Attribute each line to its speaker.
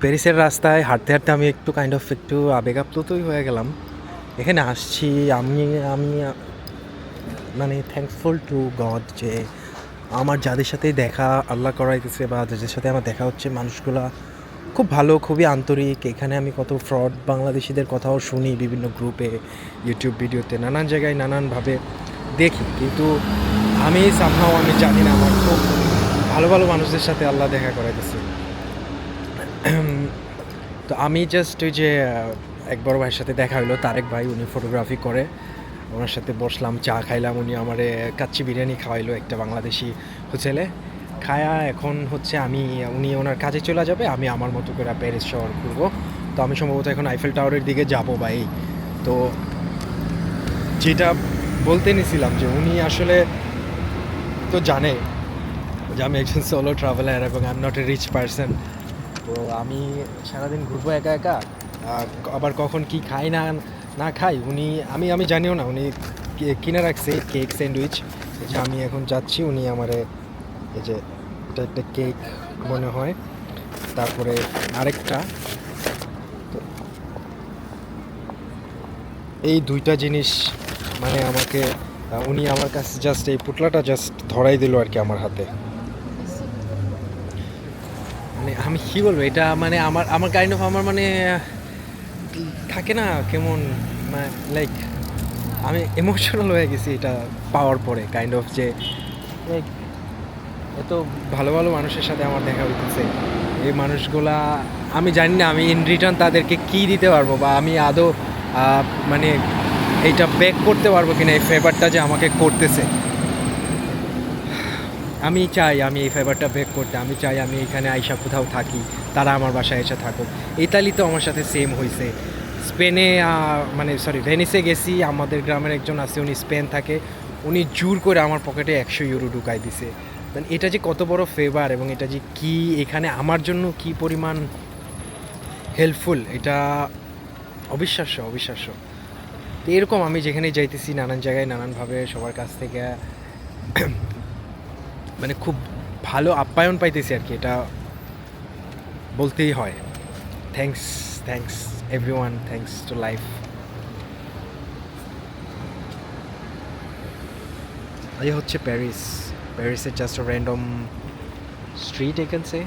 Speaker 1: প্যারিসের রাস্তায় হাঁটতে হাঁটতে আমি একটু আবেগ আপ্লুতই হয়ে গেলাম। এখানে আসছি আমি আমি মানে থ্যাঙ্কফুল টু গড যে আমার যাদের সাথে দেখা আল্লাহ করাইতেছে বা যাদের সাথে আমার দেখা হচ্ছে মানুষগুলা খুব ভালো, খুবই আন্তরিক। এখানে আমি কত ফ্রড বাংলাদেশিদের কথাও শুনি বিভিন্ন গ্রুপে, ইউটিউব ভিডিওতে, নানান জায়গায় নানানভাবে দেখি। কিন্তু আমি জানি না আমার খুব ভালো ভালো মানুষদের সাথে আল্লাহ দেখা করাইতেছে। তো আমি জাস্ট ওই যে এক বড় ভাইয়ের সাথে দেখা হলো, তারেক ভাই, উনি ফটোগ্রাফি করে। ওনার সাথে বসলাম, চা খাইলাম, উনি আমারে কাচ্চি বিরিয়ানি খাওয়াইলো একটা বাংলাদেশি হোটেলে। খায়া এখন হচ্ছে উনি ওনার কাজে চলে যাবে, আমি আমার মতো করে প্যারিস শহর ঘুরবো। তো আমি সম্ভবত এখন আইফেল টাওয়ারের দিকে যাবো ভাই। তো যেটা বলতে নিছিলাম যে উনি আসলে তো জানে যে আমি একজন সোলো ট্রাভেলার এবং I am not a rich person. তো আমি সারাদিন ঘুরবো একা একা, আবার কখন কি খাই না না খাই উনি আমি জানিও না। উনি কিনে রাখছে কেক স্যান্ডউইচ, যে আমি এখন যাচ্ছি, উনি আমারে এই যে এটা একটা কেক মনে হয়, তারপরে আরেকটা। তো এই দুইটা জিনিস মানে আমাকে উনি আমার কাছে জাস্ট এই পুটলাটা জাস্ট ধরাই দিল আর কি আমার হাতে। মানে আমি কী বলবো, এটা মানে আমার আমার কাইন্ড অফ আমার মানে থাকে না কেমন, লাইক আমি ইমোশনাল হয়ে গেছি এটা পাওয়ার পরে, কাইন্ড অফ যে লাইক এত ভালো ভালো মানুষের সাথে আমার দেখা হইতেছে। এই মানুষগুলা আমি জানি না আমি ইন রিটার্ন তাদেরকে কী দিতে পারবো, বা আমি আদৌ মানে এইটা ব্যাক করতে পারবো কিনা, এই ফেভারটা যে আমাকে করতেছে। আমি চাই আমি এই ফেভারটা ব্যাক করতে, আমি চাই আমি এখানে আইসা কোথাও থাকি, তারা আমার বাসায় এসে থাকুক। ইতালি তো আমার সাথে সেম হয়েছে। স্পেনে মানে সরি ভেনিসে গেছি, আমাদের গ্রামের একজন আছে, উনি স্পেন থাকে, উনি জোর করে আমার পকেটে 100 ইউরো ঢুকাই দিছে। মানে এটা যে কত বড় ফেভার, এবং এটা যে কি এখানে আমার জন্য কি পরিমাণ হেল্পফুল, এটা অবিশ্বাস্য অবিশ্বাস্য। তো এরকম আমি যেখানেই যাইতেছি নানান জায়গায় নানানভাবে সবার কাছ থেকে মানে খুব ভালো আপ্যায়ন পাইতেছি আর কি, এটা বলতেই হয়। Thanks, thanks everyone, thanks to life. এই হচ্ছে প্যারিস, প্যারিসের জাস্ট র্যান্ডম স্ট্রিট, এখান সে